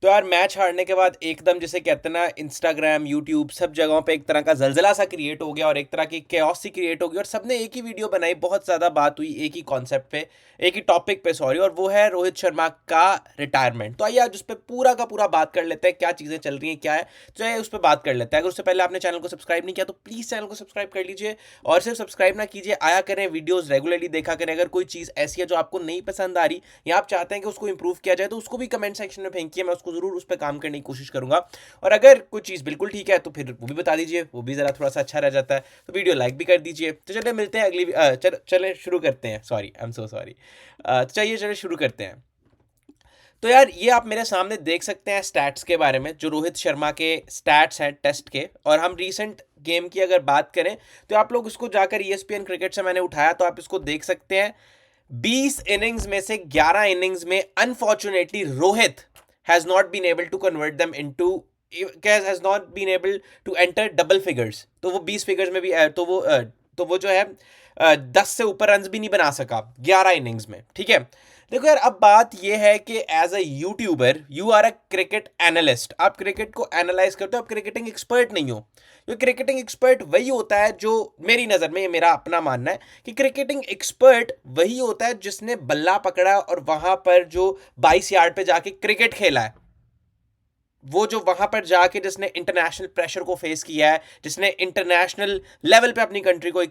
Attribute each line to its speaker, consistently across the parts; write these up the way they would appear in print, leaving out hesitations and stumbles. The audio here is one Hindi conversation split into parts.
Speaker 1: तो यार मैच हारने के बाद एकदम जैसे कहते हैं ना, इंस्टाग्राम यूट्यूब सब जगहों पे एक तरह का जलजला सा क्रिएट हो गया और एक तरह की केओस सी क्रिएट हो गई और सबने एक ही वीडियो बनाई, बहुत ज़्यादा बात हुई एक ही कॉन्सेप्ट पे, एक ही टॉपिक पे सॉरी, और वो है रोहित शर्मा का रिटायरमेंट। तो आइए आज उस पर पूरा का पूरा बात कर लेते हैं, क्या चीज़ें चल रही हैं क्या है, तो आइए उस पर बात कर लेते हैं। अगर उससे पहले आपने चैनल को सब्सक्राइब नहीं किया तो प्लीज़ चैनल को सब्सक्राइब कर लीजिए, और सिर्फ सब्सक्राइब ना कीजिए, आया करें वीडियोज़ रेगुलरली देखा करें। अगर कोई चीज़ ऐसी है जो आपको नहीं पसंद आ रही या आप चाहते हैं कि उसको इंप्रूव किया जाए तो उसको भी कमेंट सेक्शन में फेंकिए, मैं उसको जरूर उस पर काम करने की कोशिश करूंगा। और अगर कोई चीज़ बिल्कुल ठीक है तो फिर वो भी बता दीजिए, वो भी ज़रा थोड़ा सा अच्छा रह जाता है। तो वीडियो लाइक भी कर दीजिए। तो चलिए मिलते हैं अगली चले शुरू करते हैं, sorry I am so sorry. तो चलिए चलिए शुरू करते हैं। तो यार ये आप मेरे सामने देख सकते हैं स्टैट्स के बारे में, जो रोहित शर्मा के स्टैट्स हैं टेस्ट के। और हम रीसेंट गेम की अगर बात करें तो आप लोग इसको जाकर ESPN क्रिकेट से मैंने उठाया तो आप इसको देख सकते हैं। 20 इनिंग्स में से 11 इनिंग्स में unfortunately Rohit has not been able to convert them into, has not been able to enter double figures. तो वो 20 फिगर्स में भी तो वो जो है 10 से ऊपर रन भी नहीं बना सका 11 इनिंग्स में। ठीक है, देखो यार अब बात ये है कि as a YouTuber you are a cricket analyst, आप क्रिकेट को एनालाइज करते हो, आप क्रिकेटिंग एक्सपर्ट नहीं हो। क्योंकि क्रिकेटिंग एक्सपर्ट वही होता है जो, मेरी नज़र में ये मेरा अपना मानना है कि क्रिकेटिंग एक्सपर्ट वही होता है जिसने बल्ला पकड़ा और वहां पर जो 22 यार्ड पे जाके क्रिकेट खेला है, वो जो वहां पर जाके जिसने इंटरनेशनल प्रेशर को फेस किया है, जिसने इंटरनेशनल लेवल पे अपनी कंट्री को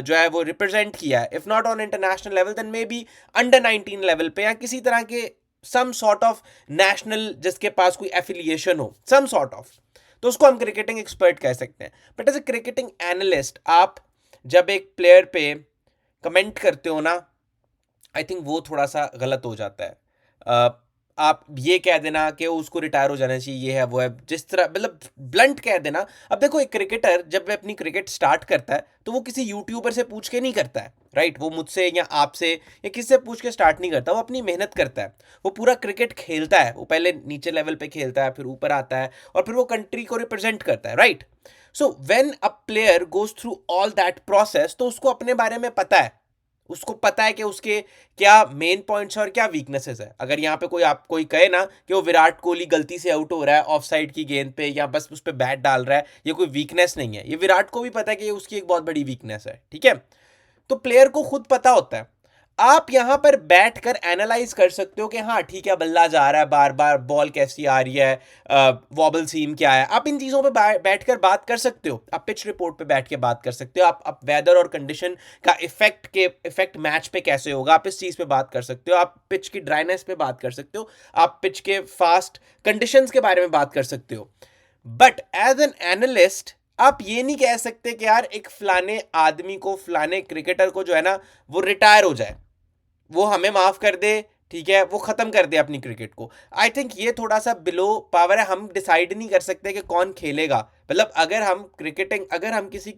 Speaker 1: जो है वो रिप्रेजेंट किया है, if not on international level then may be under 19 level पे या किसी तरह के सम सॉर्ट ऑफ नेशनल, जिसके पास कोई एफिलिएशन हो सम सॉर्ट ऑफ, तो उसको हम क्रिकेटिंग एक्सपर्ट कह सकते हैं। But as a cricketing analyst आप जब एक प्लेयर पे कमेंट करते हो ना, आई थिंक वो थोड़ा सा गलत हो जाता है। आप ये कह देना कि उसको रिटायर हो जाना चाहिए, ये है वो है, जिस तरह मतलब ब्लंट कह देना। अब देखो एक क्रिकेटर जब वह अपनी क्रिकेट स्टार्ट करता है तो वो किसी यूट्यूबर से पूछ के नहीं करता है, राइट? वो मुझसे या आपसे या किसी से पूछ के स्टार्ट नहीं करता, वो अपनी मेहनत करता है। वो पूरा क्रिकेट खेलता है, वो पहले नीचे लेवल पे खेलता है, फिर ऊपर आता है और फिर वो कंट्री को रिप्रेजेंट करता है, right? So when a player goes through all that process तो उसको अपने बारे में पता है, उसको पता है कि उसके क्या मेन पॉइंट्स है और क्या वीकनेसेस है। अगर यहाँ पे कोई कहे ना कि वो विराट कोहली गलती से आउट हो रहा है ऑफ साइड की गेंद पे या बस उस पर बैट डाल रहा है, ये कोई वीकनेस नहीं है। ये विराट को भी पता है कि ये उसकी एक बहुत बड़ी वीकनेस है, ठीक है? तो प्लेयर को खुद पता होता है। आप यहां पर बैठकर एनालाइज कर सकते हो कि हाँ ठीक है, बल्ला जा रहा है बार बार, बॉल कैसी आ रही है, वॉबल सीम क्या है, आप इन चीज़ों पे बैठकर बात कर सकते हो। आप पिच रिपोर्ट पे बैठ के बात कर सकते हो, आप वेदर और कंडीशन का इफेक्ट मैच पे कैसे होगा, आप इस चीज़ पे बात कर सकते हो। आप पिच की ड्राइनेस पे बात कर सकते हो, आप पिच के फास्ट कंडीशंस के बारे में बात कर सकते हो। बट एज एन एनालिस्ट आप ये नहीं कह सकते कि यार एक फलाने आदमी को, फलाने क्रिकेटर को जो है ना वो रिटायर हो जाए, वो हमें माफ कर दे, ठीक है, वो खत्म कर दे अपनी क्रिकेट को। आई थिंक ये थोड़ा सा बिलो पावर है। हम डिसाइड नहीं कर सकते कि कौन खेलेगा। मतलब अगर हम किसी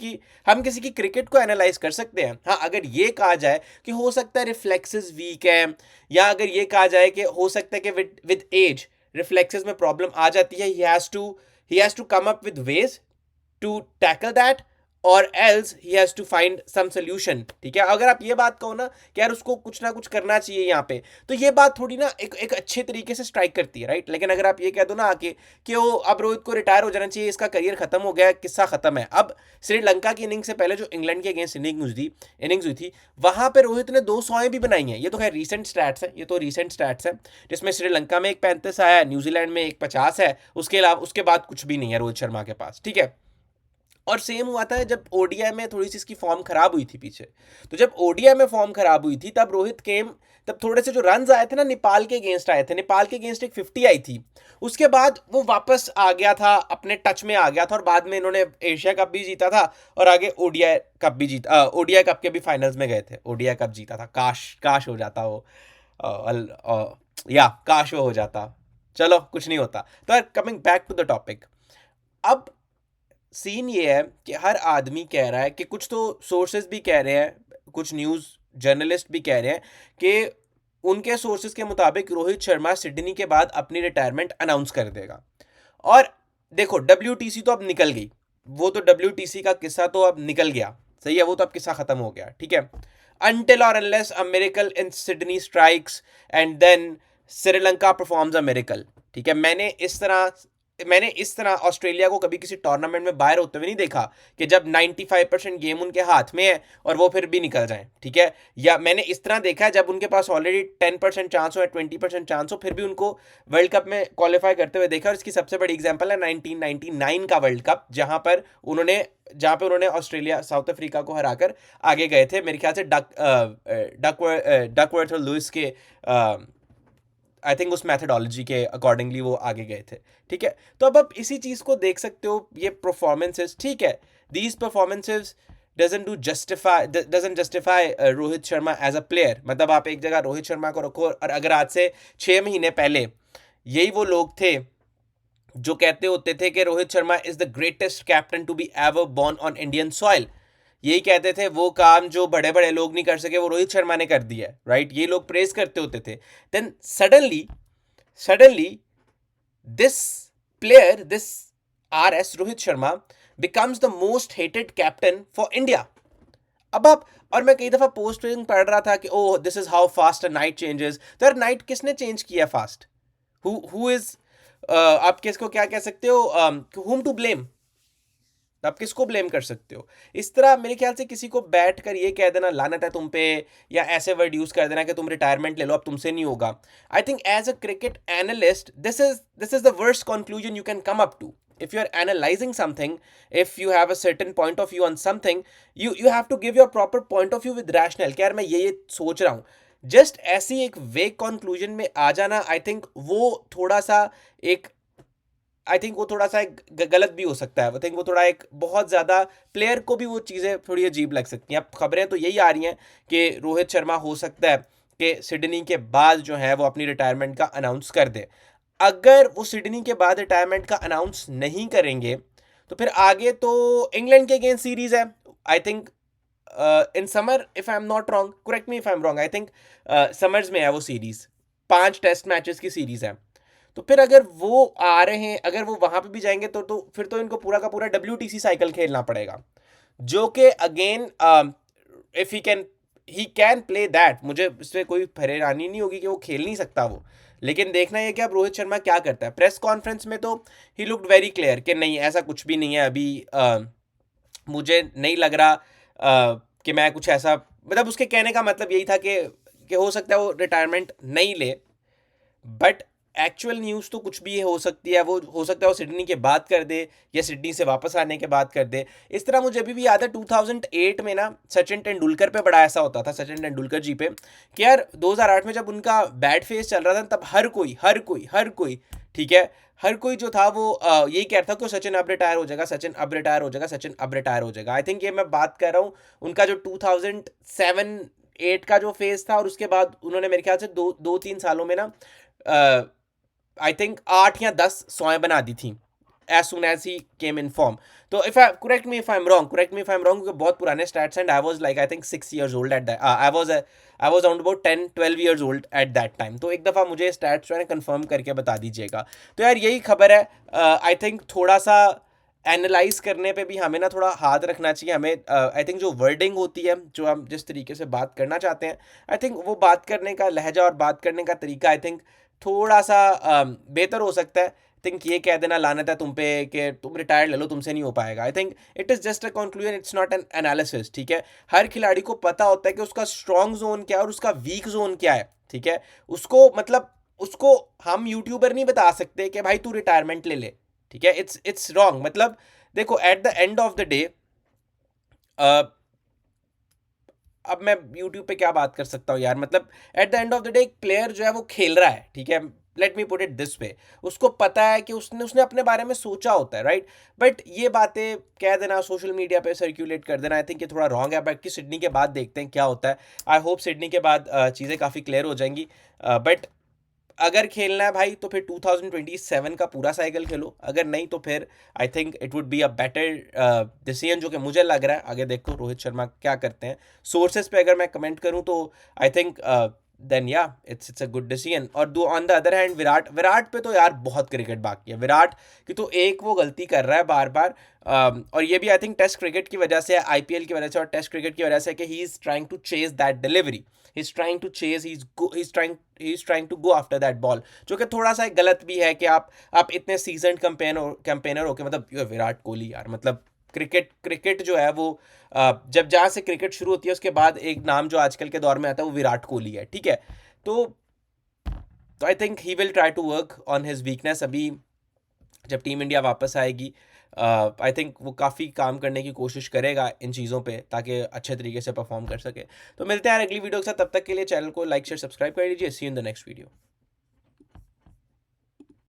Speaker 1: की क्रिकेट को एनालाइज कर सकते हैं। हाँ, अगर ये कहा जाए कि हो सकता है रिफ्लेक्सेस वीक है, या अगर ये कहा जाए कि हो सकता है कि विद एज रिफ्लेक्सेस में प्रॉब्लम आ जाती है, he has to come up with ways to tackle that, और else he has to find some solution. ठीक है, अगर आप ये बात कहो ना कि यार उसको कुछ ना कुछ करना चाहिए यहाँ पे, तो ये बात थोड़ी ना एक अच्छे तरीके से स्ट्राइक करती है, राइट? लेकिन अगर आप ये कह दो ना आके कि वो अब रोहित को रिटायर हो जाना चाहिए, इसका करियर खत्म हो गया, किस्सा खत्म है। अब श्रीलंका की इनिंग से पहले जो इंग्लैंड के अगेंस्ट इनिंग्स हुई थी, वहां पर रोहित ने 200 भी बनाई हैं। ये तो खैर रीसेंट स्टैट्स है, जिसमें श्रीलंका में एक 35 आया, न्यूजीलैंड में एक 50 है, उसके अलावा उसके बाद कुछ भी नहीं है रोहित शर्मा के पास, ठीक है? और सेम हुआ था जब ओडीआई में थोड़ी सी इसकी फॉर्म खराब हुई थी पीछे। तो जब ओडीआई में फॉर्म खराब हुई थी तब रोहित केम, तब थोड़े से जो रन आए थे ना नेपाल के अगेंस्ट आए थे, नेपाल के अगेंस्ट एक 50 आई थी। उसके बाद वो वापस आ गया था, अपने टच में आ गया था, और बाद में इन्होंने एशिया कप भी जीता था और आगे ओडीआई कप भी जीता। ओडीआई कप के भी फाइनल्स में गए थे, ओडीआई कप जीता था। काश काश हो जाता वो, या काश वो हो जाता। चलो कुछ नहीं होता। तो coming back to the topic, अब सीन ये है कि हर आदमी कह रहा है कि, कुछ तो सोर्सेज भी कह रहे हैं, कुछ न्यूज़ जर्नलिस्ट भी कह रहे हैं कि उनके सोर्सेज के मुताबिक रोहित शर्मा सिडनी के बाद अपनी रिटायरमेंट अनाउंस कर देगा। और देखो WTC तो अब निकल गई, वो तो WTC का किस्सा तो अब निकल गया, सही है, वो तो अब किस्सा खत्म हो गया, ठीक है। अनटिल और unless a miracle in Sydney strikes and then Sri Lanka performs a miracle, ठीक है। मैंने इस तरह ऑस्ट्रेलिया को कभी किसी टूर्नामेंट में बाहर होते हुए नहीं देखा कि जब 95% गेम उनके हाथ में है और वो फिर भी निकल जाएं, ठीक है। या मैंने इस तरह देखा है जब उनके पास ऑलरेडी 10% चांस हो या 20% चांस हो, फिर भी उनको वर्ल्ड कप में क्वालिफाई करते हुए देखा। और इसकी सबसे बड़ी एग्जांपल है 1999 का वर्ल्ड कप, जहां पे उन्होंने ऑस्ट्रेलिया साउथ अफ्रीका को हराकर आगे गए थे, मेरे ख्याल से डकवर्थ और लुइस के आई थिंक उस मैथडोलॉजी के अकॉर्डिंगली वो आगे गए थे, ठीक है। तो अब आप इसी चीज़ को देख सकते हो, ये परफॉर्मेंसेस, ठीक है, these performances doesn't justify Rohit Sharma as a player. मतलब आप एक जगह रोहित शर्मा को रखो, और अगर आज से 6 महीने पहले यही वो लोग थे जो कहते होते थे कि Rohit Sharma is the greatest captain to be ever born on Indian soil, यही कहते थे, वो काम जो बड़े बड़े लोग नहीं कर सके वो रोहित शर्मा ने कर दिया है, राइट, ये लोग प्रेज करते होते थे। Then suddenly this player, this RS Rohit Sharma becomes the most hated captain for India। अब आप, और मैं कई दफा पोस्ट पढ़ रहा था कि oh this is how fast a night changes. तो यार नाइट किसने चेंज किया फास्ट? हु इज आप किसको क्या कह सकते हो, whom to blame? आप किसको ब्लेम कर सकते हो? इस तरह मेरे ख्याल से किसी को बैठ कर ये कह देना लानत है तुम पे, या ऐसे वर्ड यूज कर देना कि तुम रिटायरमेंट ले लो, अब तुमसे नहीं होगा। I think as a cricket analyst this is the worst conclusion you can come up to. If you're analyzing something, if you have a certain point of view on something, you have to give your proper point of view with rational, कि यार मैं ये सोच रहा हूँ। जस्ट ऐसी एक वेग कंक्लूजन में आ जाना, आई थिंक वो थोड़ा सा एक गलत भी हो सकता है। आई थिंक वो थोड़ा एक बहुत ज़्यादा प्लेयर को भी वो चीज़ें थोड़ी अजीब लग सकती हैं। अब खबरें तो यही आ रही हैं कि रोहित शर्मा हो सकता है कि सिडनी के बाद जो है वो अपनी रिटायरमेंट का अनाउंस कर दे। अगर वो सिडनी के बाद रिटायरमेंट का अनाउंस नहीं करेंगे तो फिर आगे तो इंग्लैंड के अगेंस्ट सीरीज है, I think in summer, if I am not wrong, correct me if I am wrong, I think summers में है वो सीरीज, 5 टेस्ट मैचेस की सीरीज है। तो फिर अगर वो आ रहे हैं, अगर वो वहां पे भी जाएंगे तो फिर तो इनको पूरा का पूरा WTC साइकिल खेलना पड़ेगा, जो कि again if he can play that, मुझे इसमें कोई परेशानी नहीं होगी कि वो खेल नहीं सकता वो। लेकिन देखना है कि अब रोहित शर्मा क्या करता है। प्रेस कॉन्फ्रेंस में तो ही लुक्ड वेरी क्लियर कि नहीं ऐसा कुछ भी नहीं है अभी, मुझे नहीं लग रहा कि मैं कुछ ऐसा, मतलब उसके कहने का मतलब यही था कि हो सकता है वो रिटायरमेंट नहीं ले, बट एक्चुअल न्यूज़ तो कुछ भी हो सकती है। वो हो सकता है वो सिडनी के बाद कर दे या सिडनी से वापस आने के बाद कर दे। इस तरह मुझे अभी भी याद है 2008 में ना सचिन तेंदुलकर पे बड़ा ऐसा होता था, सचिन तेंदुलकर जी पे, कि यार 2008 में जब उनका बैड फेस चल रहा था तब हर कोई ठीक है, हर कोई जो था वो यही कह रहा था कि सचिन अब रिटायर हो जाएगा, सचिन अब रिटायर हो जाएगा, सचिन अब रिटायर हो जाएगा। आई थिंक ये मैं बात कर रहा हूँ उनका जो 2007-8 का जो फेज था, और उसके बाद उन्होंने मेरे ख्याल से 2-3 सालों में ना आई थिंक 8 या 10 100 बना दी थी as soon as he came in form. तो if I correct me if I am wrong क्योंकि बहुत पुराने stats and I was like I think 6 years old at that, I was around about 10-12 years old at that time. तो एक दफ़ा मुझे स्टैट्स जो है कंफर्म करके बता दीजिएगा। तो यार यही खबर है। आई थिंक थोड़ा सा एनालाइज करने पे भी हमें ना थोड़ा हाथ रखना चाहिए। हमें आई थिंक जो वर्डिंग होती है, जो हम जिस तरीके से बात करना चाहते हैं, आई थिंक वो बात करने का लहजा और बात करने का तरीका आई थिंक थोड़ा सा बेहतर हो सकता है। थिंक ये कह देना लानत है तुम पे कि तुम रिटायर ले लो, तुमसे नहीं हो पाएगा, I think it is just a conclusion, it's not an analysis, ठीक है। हर खिलाड़ी को पता होता है कि उसका स्ट्रॉन्ग जोन क्या है और उसका वीक जोन क्या है, ठीक है। उसको हम यूट्यूबर नहीं बता सकते कि भाई तू रिटायरमेंट ले ले, ठीक है। It's wrong. मतलब देखो at the end of the day, अब मैं यूट्यूब पे क्या बात कर सकता हूँ यार, मतलब at the end of the day एक प्लेयर जो है वो खेल रहा है, ठीक है, let me put it this way, उसको पता है कि उसने अपने बारे में सोचा होता है, राइट। बट ये बातें कह देना, सोशल मीडिया पे सर्कुलेट कर देना, आई थिंक ये थोड़ा रॉन्ग है। बाकी सिडनी के बाद देखते हैं क्या होता है। आई होप सिडनी के बाद चीज़ें काफ़ी क्लियर हो जाएंगी। बट अगर खेलना है भाई तो फिर 2027 का पूरा साइकिल खेलो, अगर नहीं तो फिर I think it would be a better decision, जो कि मुझे लग रहा है। आगे देखो रोहित शर्मा क्या करते हैं। सोर्सेज पे अगर मैं कमेंट करूं तो आई थिंक देन या इट्स अ गुड डिसीजन। और दो on the other hand Virat पे तो यार बहुत क्रिकेट बाकी है। विराट की तो एक वो गलती कर रहा है बार बार, और ये भी आई थिंक टेस्ट क्रिकेट की वजह से, IPL की वजह से और टेस्ट क्रिकेट की वजह से, कि he is trying to chase that delivery, he is trying to chase, he is trying to go after that ball, जो कि थोड़ा सा गलत भी है कि आप इतने सीजन्ड कैंपेनर होके, मतलब विराट कोहली यार, मतलब क्रिकेट जो है वो जब जहाँ से क्रिकेट शुरू होती है उसके बाद एक नाम जो आजकल के दौर में आता है वो विराट कोहली है, ठीक है। तो I think he will try to work on his weakness. अभी जब टीम इंडिया वापस आएगी आई थिंक वो काफ़ी काम करने की कोशिश करेगा इन चीज़ों पे, ताकि अच्छे तरीके से परफॉर्म कर सके। तो मिलते हैं यार अगली वीडियो के साथ, तब तक के लिए चैनल को लाइक शेयर सब्सक्राइब कर लीजिए। See you in the next video.